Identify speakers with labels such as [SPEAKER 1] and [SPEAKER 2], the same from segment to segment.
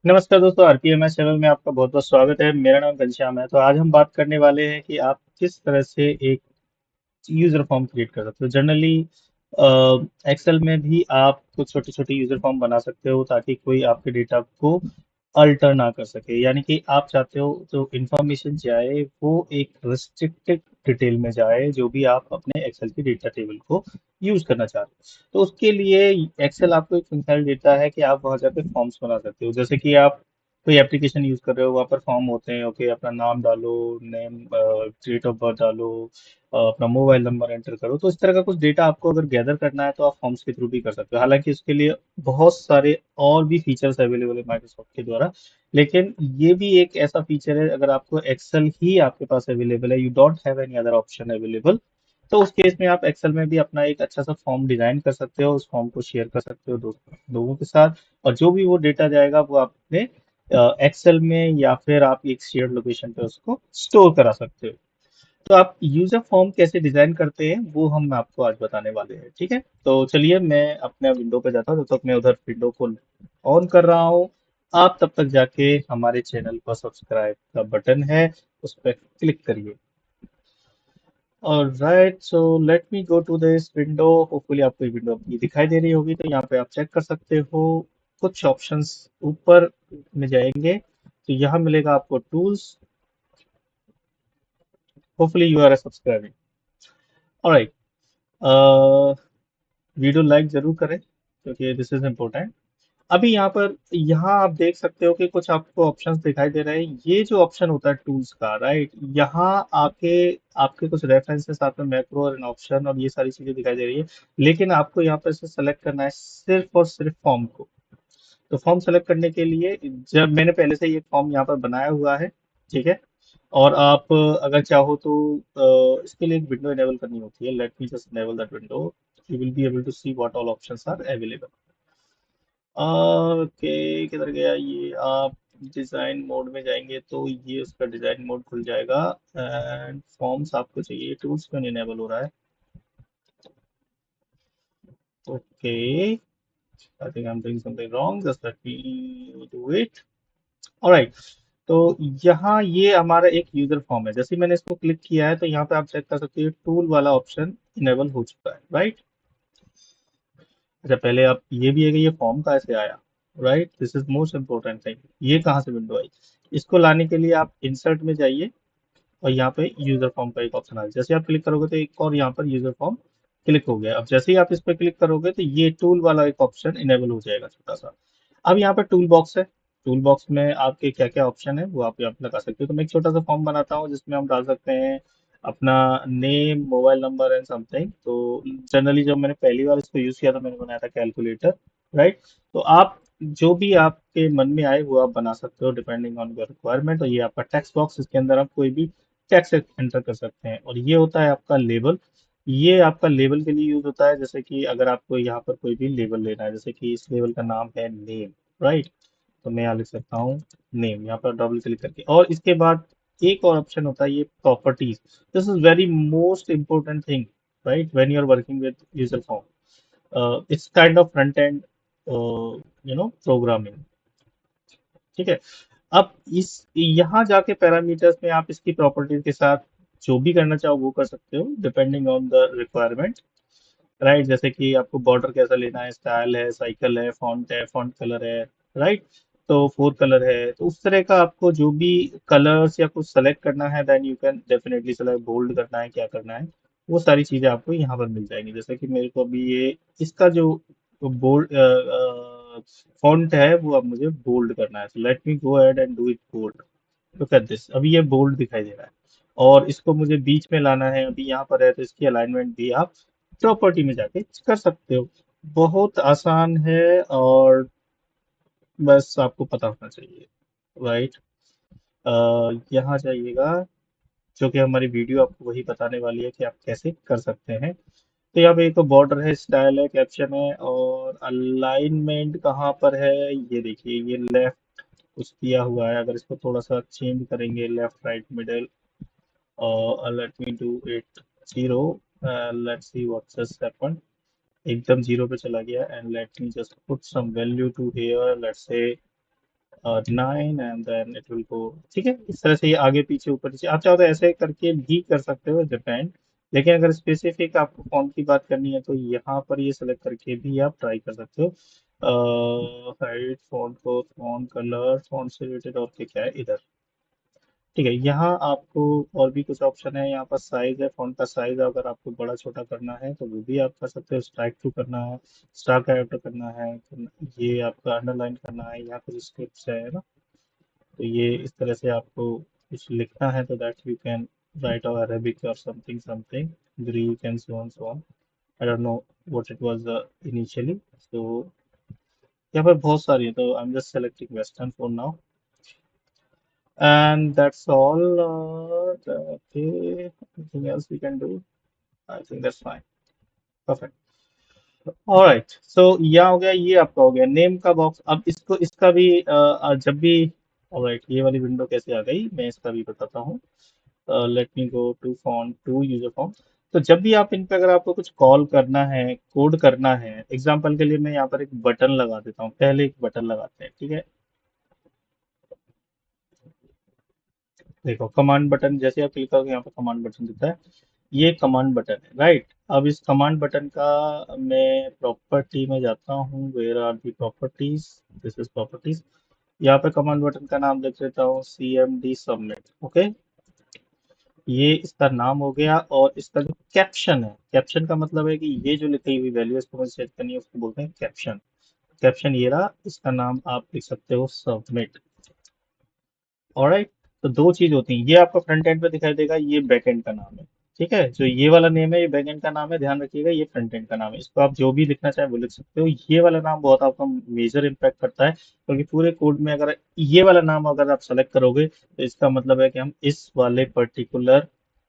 [SPEAKER 1] नमस्कार दोस्तों, आरपीएमएस चैनल में आपका बहुत बहुत स्वागत है। मेरा नाम घनश्याम है। तो आज हम बात करने वाले हैं कि आप किस तरह से एक यूजर फॉर्म क्रिएट कर सकते हो। जनरली एक्सेल में भी आप कुछ छोटे छोटे यूजर फॉर्म बना सकते हो ताकि कोई आपके डेटा को अल्टर ना कर सके। यानी कि आप चाहते हो जो इंफॉर्मेशन जाए वो एक रिस्ट्रिक्टेड डिटेल में जाए, जो भी आप अपने एक्सेल की डेटा टेबल को यूज करना चाहते हो। तो उसके लिए एक्सेल आपको एक फंक्शनल देता है कि आप वहां जाके फॉर्म्स बना सकते हो। जैसे कि आप कोई एप्लीकेशन यूज कर रहे हो, वहाँ पर फॉर्म होते हैं। ओके, अपना नाम डालो, नेम, डेट ऑफ बर्थ डालो, अपना मोबाइल नंबर एंटर करो। तो इस तरह का कुछ डेटा आपको अगर गैदर करना है तो आप फॉर्म्स के थ्रू भी कर सकते हो। हालांकि उसके लिए बहुत सारे और भी फीचर्स अवेलेबल है माइक्रोसॉफ्ट के द्वारा, लेकिन ये भी एक ऐसा फीचर है, अगर आपको एक्सेल ही आपके पास अवेलेबल है, you don't have any other option available, तो उस केस में आप एक्सेल में भी अपना एक अच्छा सा फॉर्म डिजाइन कर सकते हो। उस फॉर्म को शेयर कर सकते हो लोगों के साथ, और जो भी वो डेटा जाएगा वो आप अपने एक्सेल में या फिर आप एक शेयर्ड लोकेशन पे उसको स्टोर करा सकते हो। तो आप यूजर फॉर्म कैसे डिजाइन करते हैं वो हम आपको आज बताने वाले हैं। ठीक है, तो चलिए मैं अपने विंडो पे जाता हूँ। जब तक मैं उधर विंडो को ऑन कर रहा हूँ, आप तब तक जाके हमारे चैनल पर सब्सक्राइब का बटन है, उस पर क्लिक करिए। Alright, so let me go to this window. Hopefully आपको ये विंडो अपनी दिखाई दे रही होगी। तो यहाँ पे आप चेक कर सकते हो, कुछ ऑप्शंस ऊपर में जाएंगे तो यहाँ मिलेगा आपको tools. Hopefully you are subscribing. Alright, video like जरूर करें क्योंकि दिस इज इम्पोर्टेंट। अभी यहाँ आप देख सकते हो कि कुछ आपको ऑप्शंस दिखाई दे रहे हैं। ये जो ऑप्शन होता है टूल्स का, राइट, यहाँ आके आपके कुछ रेफरेंसेस, साथ में मैक्रो और ऑप्शन और ये सारी चीजें दिखाई दे रही है। लेकिन आपको यहाँ पर से सेलेक्ट करना है सिर्फ और सिर्फ फॉर्म को। तो फॉर्म सेलेक्ट करने के लिए, जब मैंने पहले से ये फॉर्म यहाँ पर बनाया हुआ है, ठीक है, और आप अगर चाहो तो इसके लिए एक विंडो इनेबल करनी होती है। Let me just enable that window, you will be able to see what all options are available. Okay, किधर गया ये? आप डिजाइन मोड में जाएंगे तो ये उसका डिजाइन मोड खुल जाएगा। एंड फॉर्म्स आपको चाहिए, टूल्स क्यों नहीं इनेबल हो रहा है? Okay, I think I am doing something wrong, just let me do it. Alright, तो यहाँ ये हमारा एक यूजर फॉर्म है। जैसे ही मैंने इसको क्लिक किया है तो यहाँ पे आप चेक कर सकते हो टूल वाला ऑप्शन इनेबल हो चुका है, राइट। अच्छा, पहले आप ये भी है कि ये फॉर्म कहाँ से आया, right, this is most important thing. ये कहाँ से विंडो आई? इसको लाने के लिए आप इंसर्ट में जाइए और यहाँ पे यूजर फॉर्म का एक ऑप्शन आ जैसे आप क्लिक करोगे तो एक और यहाँ पर यूजर फॉर्म क्लिक हो गया। अब जैसे ही आप इस पर क्लिक करोगे तो ये टूल वाला एक ऑप्शन इनेबल हो जाएगा, छोटा सा। अब यहाँ पर टूल बॉक्स है। टूल बॉक्स में आपके क्या क्या ऑप्शन है वो आप यहाँ पे लगा सकते हो। तो मैं एक छोटा सा फॉर्म बनाता हूँ जिसमें हम डाल सकते हैं अपना name, mobile number and something. तो जनरली जब मैंने पहली बार इसको यूज किया था, मैंने बनाया था कैलकुलेटर, राइट। तो आप जो भी आपके मन में आए वो आप बना सकते हो डिपेंडिंग ऑन योर रिक्वायरमेंट। और ये आपका टेक्स्ट बॉक्स, इसके अंदर आप कोई भी टेक्स्ट एंटर कर सकते हैं। और ये होता है आपका लेबल। ये आपका लेबल के लिए यूज होता है। जैसे कि अगर आपको यहाँ पर कोई भी लेबल लेना है, जैसे कि इस लेबल का नाम है नेम, राइट, तो मैं यहाँ लिख सकता हूँ नेम, यहाँ पर डबल क्लिक करके। और इसके बाद एक और ऑप्शन होता है ये properties. This is very most important thing, right, when you are working with user form. It's kind of front end programming. ठीक है, अब इस यहाँ जाके पैरामीटर्स में आप इसकी प्रॉपर्टीज के साथ जो भी करना चाहो वो कर सकते हो depending on the requirement, right. जैसे कि आपको बॉर्डर कैसा लेना है, स्टाइल है, साइकिल है, फॉन्ट कलर है, राइट। तो फोर कलर है, तो उस तरह का आपको जो भी कलर्स या कुछ सेलेक्ट करना है, then you can definitely select. Bold करना है, क्या करना है, वो सारी चीजें आपको यहाँ पर मिल जाएंगी। जैसे कि मेरे को अभी ये इसका जो बोल्ड फॉन्ट है वो अब मुझे बोल्ड करना है। Let me go ahead and do it bold. Look at this, अभी ये बोल्ड दिखाई दे रहा है। और इसको मुझे बीच में लाना है, अभी यहाँ पर है, तो इसकी अलाइनमेंट भी आप प्रॉपर्टी में जाके कर सकते हो। बहुत आसान है, और बस आपको पता होना चाहिए, राइट। यहाँ जाइएगा, जो कि हमारी वीडियो आपको वही बताने वाली है कि आप कैसे कर सकते हैं। तो यहाँ पे एक तो बॉर्डर है, स्टाइल है, कैप्शन है, और अलाइनमेंट कहाँ पर है ये देखिए। ये लेफ्ट कुछ दिया हुआ है, अगर इसको थोड़ा सा चेंज करेंगे, लेफ्ट राइट मिडल, और let me do it zero. Let's see what's just happened. एकदम जीरो पे चला गया। And let me just put some value to here, let's say 9 and then it will go. ठीक है, इस तरह से ये आगे पीछे ऊपर नीचे आप चाहो तो ऐसे करके भी कर सकते हो, डिपेंड। लेकिन अगर स्पेसिफिक आपको फॉन्ट की बात करनी है तो यहाँ पर ये सेलेक्ट करके भी आप ट्राई कर सकते हो। हाइट फॉन्ट को, फॉन्ट कलर, फॉन्ट से रिलेटेड और क्या क्या है इधर। ठीक है, यहाँ आपको और भी कुछ ऑप्शन है। यहाँ पर साइज है, फॉन्ट का साइज अगर आपको बड़ा छोटा करना है तो वो भी आप कर सकते हो। स्ट्राइक थ्रू करना है, स्टार कैरेक्टर करना है, ये आपका अंडरलाइन करना है, यहाँ कुछ स्क्रिप्ट है ना। तो ये इस तरह से आपको कुछ लिखना है तो दैट यू कैन राइट और अरेबिक और something something Greek and so on. I don't know what it was initially. So यहाँ पर बहुत सारी है तो I am just selecting western for now and that's all. Okay, anything else we can do? I think that's fine. Perfect. Alright, so यहाँ हो गया, ये आपका हो गया नेम का बॉक्स। अब इसको इसका भी जब भी ऑलराइट, ये वाली विंडो कैसे आ गई मैं इसका भी बताता हूँ। Let me go to font to user form. तो जब भी आप इन पे अगर आपको कुछ कॉल करना है, कोड करना है, एग्जांपल के लिए मैं यहाँ पर एक बटन लगा देता हूँ। पहले एक बटन लगाते हैं, ठीक है। देखो कमांड बटन, जैसे आप क्लिक करोगे यहाँ पर कमांड बटन दिखता है। ये कमांड बटन है, राइट। अब इस कमांड बटन का मैं प्रॉपर्टी में जाता हूँ। Where are the properties, this is properties. यहाँ पे कमांड बटन का नाम लिख देता हूँ CMD सबमिट। ओके, ये इसका नाम हो गया। और इसका जो कैप्शन है, कैप्शन का मतलब है कि ये जो लिखी हुई वैल्यू इसको मुझे सेट करनी है उसको बोलते हैं कैप्शन। कैप्शन ये रहा, इसका नाम आप लिख सकते हो सबमिट। ऑलराइट, तो दो चीज होती हैं, ये आपका फ्रंट एंड पे दिखाई देगा, ये बैक एंड का नाम है। ठीक है, जो ये वाला नेम है ये बैक एंड का नाम है, ध्यान रखिएगा। ये फ्रंट एंड का नाम है, इसको आप जो भी लिखना चाहे वो लिख सकते हो। ये वाला नाम बहुत आपका मेजर इम्पैक्ट करता है, क्योंकि पूरे कोड में अगर ये वाला नाम अगर आप सेलेक्ट करोगे तो इसका मतलब है कि हम इस वाले पर्टिकुलर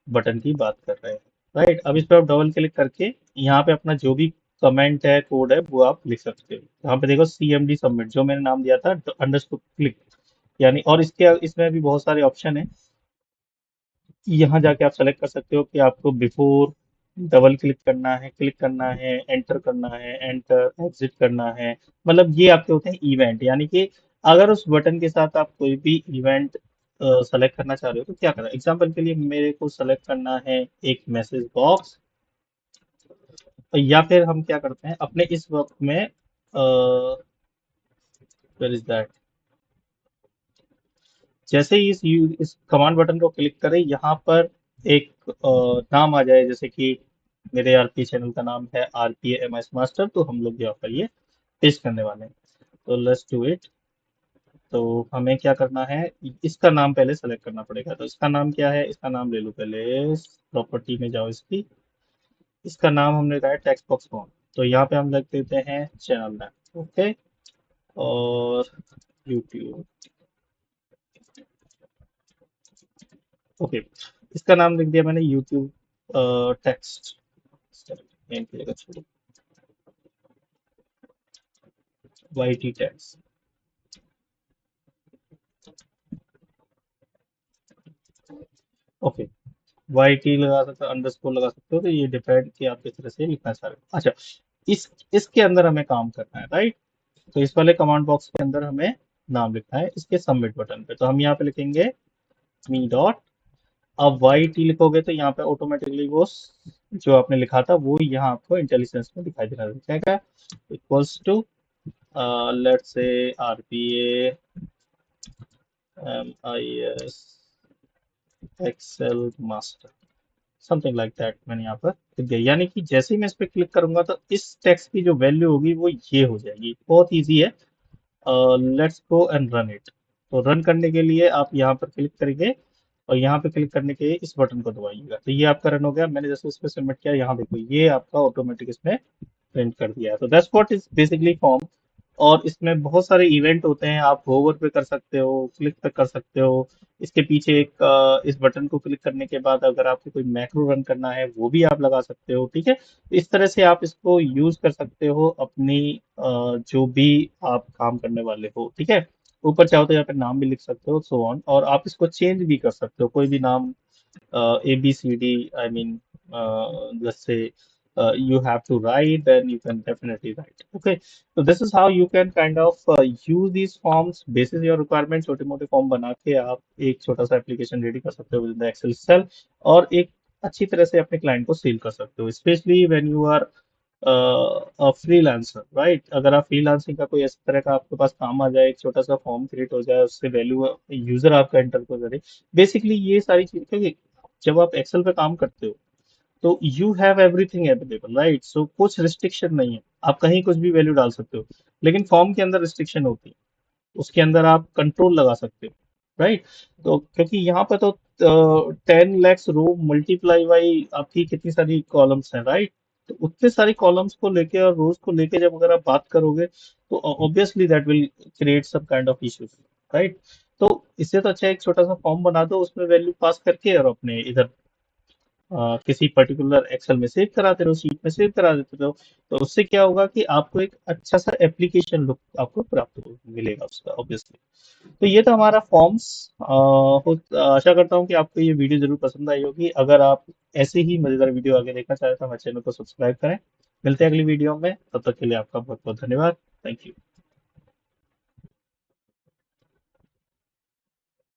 [SPEAKER 1] बटन की बात कर रहे हैं। राइट, अब इस पर आप डबल क्लिक करके यहाँ पे अपना जो भी कमेंट है, कोड है, वो आप लिख सकते हो। यहाँ पे देखो CMD सबमिट, जो मैंने नाम दिया था अंडरस्कोर क्लिक, यानी। और इसके इसमें भी बहुत सारे ऑप्शन है। यहाँ जाके आप सेलेक्ट कर सकते हो कि आपको बिफोर डबल क्लिक करना है, क्लिक करना है, एंटर करना है, एंटर एग्जिट करना है। मतलब ये आपके होते हैं इवेंट, यानी कि अगर उस बटन के साथ आप कोई भी इवेंट सेलेक्ट करना चाह रहे हो तो क्या करना है। एग्जांपल के लिए मेरे को सेलेक्ट करना है एक मैसेज बॉक्स। या फिर हम क्या करते हैं अपने इस वक्त में, वेयर इज दैट, जैसे ही इस कमांड बटन को क्लिक करें यहाँ पर एक नाम आ जाए, जैसे कि मेरे आरपी चैनल का नाम है RPA MS मास्टर, तो हम लोग यहाँ पर ये पेस्ट करने वाले हैं। तो लेट्स डू इट। तो हमें क्या करना है, इसका नाम पहले सेलेक्ट करना पड़ेगा। तो इसका नाम क्या है, इसका नाम ले लो पहले, प्रॉपर्टी में जाओ इसकी। इसका नाम हमने रखा है टेक्स्ट बॉक्स फॉर्म। तो यहाँ पे हम लिख देते हैं चैनल नाम। ओके, और यूट्यूब। ओके, इसका नाम लिख दिया मैंने यूट्यूब टेक्स्ट। नेम की जगह छोड़ो, YT टैग्स। ओके, YT लगा सकते हो, अंडरस्कोर लगा सकते हो, तो ये डिपेंड कि आप किस तरह से लिखना चाह रहे हो। अच्छा, इस इसके अंदर हमें काम करना है, राइट। तो इस वाले कमांड बॉक्स के अंदर हमें नाम लिखना है इसके सबमिट बटन पे। तो हम यहाँ पे लिखेंगे मी डॉट। अब YT लिखोगे तो यहाँ पे ऑटोमेटिकली वो जो आपने लिखा था वो यहाँ आपको इंटेलिजेंस में दिखाई देना क्या equals to let's say RPA MIS excel master, something like that. मैंने यहाँ पर लिख दिया, यानी कि जैसे ही मैं इस पर क्लिक करूंगा तो इस टेक्स्ट की जो वैल्यू होगी वो ये हो जाएगी। बहुत इजी है। Let's go and run it. तो रन करने के लिए आप यहाँ पर क्लिक करेंगे और यहाँ पे क्लिक करने के इस बटन को दबाइएगा तो ये आपका रन हो गया। मैंने जैसे इस पर सबमिट किया, यहाँ देखो ये आपका ऑटोमेटिक इसमें प्रिंट कर दिया है। तो that's what is basically form. और इसमें बहुत सारे इवेंट होते हैं, आप होवर पे कर सकते हो, क्लिक पे कर सकते हो। इसके पीछे एक इस बटन को क्लिक करने के बाद अगर आपको कोई मैक्रो रन करना है वो भी आप लगा सकते हो। ठीक है, इस तरह से आप इसको यूज कर सकते हो अपनी जो भी आप काम करने वाले हो। ठीक है, ऊपर चाहो तो यहाँ पे नाम भी लिख सकते हो, सो ऑन। और आप इसको चेंज भी कर सकते हो, कोई भी नाम ABCD, आई मीन जैसे you have to write, then you can definitely write. Okay, so this is how you can kind of use these forms basis your requirement. छोटे मोटे फॉर्म बना के आप एक छोटा सा एप्लीकेशन रेडी कर सकते हो विद द एक्सेल सेल, और एक अच्छी तरह से अपने क्लाइंट को सेल कर सकते हो, specially when you are freelancer, right? अगर आप फ्रीलांसिंग का कोई इस तरह का आपके पास काम आ जाए, एक छोटा सा फॉर्म क्रिएट हो जाए, उससे वैल्यू यूजर आपका एंटर को करे, बेसिकली ये सारी चीजें, क्योंकि जब आप एक्सेल पे काम करते हो तो you have everything available, right? So कुछ रिस्ट्रिक्शन नहीं है, आप कहीं कुछ भी वैल्यू डाल सकते हो, लेकिन फॉर्म के अंदर रिस्ट्रिक्शन होती है, उसके अंदर आप कंट्रोल लगा सकते हो, राइट? तो क्योंकि यहाँ पे तो 10 lakhs रो मल्टीप्लाई बाई आपकी कितनी सारी कॉलम्स हैं, राइट? तो उतने सारी कॉलम्स को लेके और रोज को लेके जब अगर आप बात करोगे, तो obviously that will create some kind of issues, right? तो इससे तो अच्छा एक छोटा सा फॉर्म बना दो, उसमें वैल्यू पास करके और अपने इधर किसी पर्टिकुलर एक्सेल में सेव करा दे रहे हो, शीट में सेव करा देते हो, तो उससे क्या होगा कि आपको एक अच्छा सा एप्लीकेशन लुक आपको प्राप्त मिलेगा उसका, ऑब्वियसली। तो ये तो हमारा फॉर्म्स। आशा करता हूँ कि आपको ये वीडियो जरूर पसंद आई होगी। अगर आप ऐसे ही मजेदार वीडियो आगे देखना चाहते हैं तो हमारे चैनल को सब्सक्राइब करें। मिलते हैं अगली वीडियो में, तब तक के लिए आपका बहुत बहुत धन्यवाद। Thank you.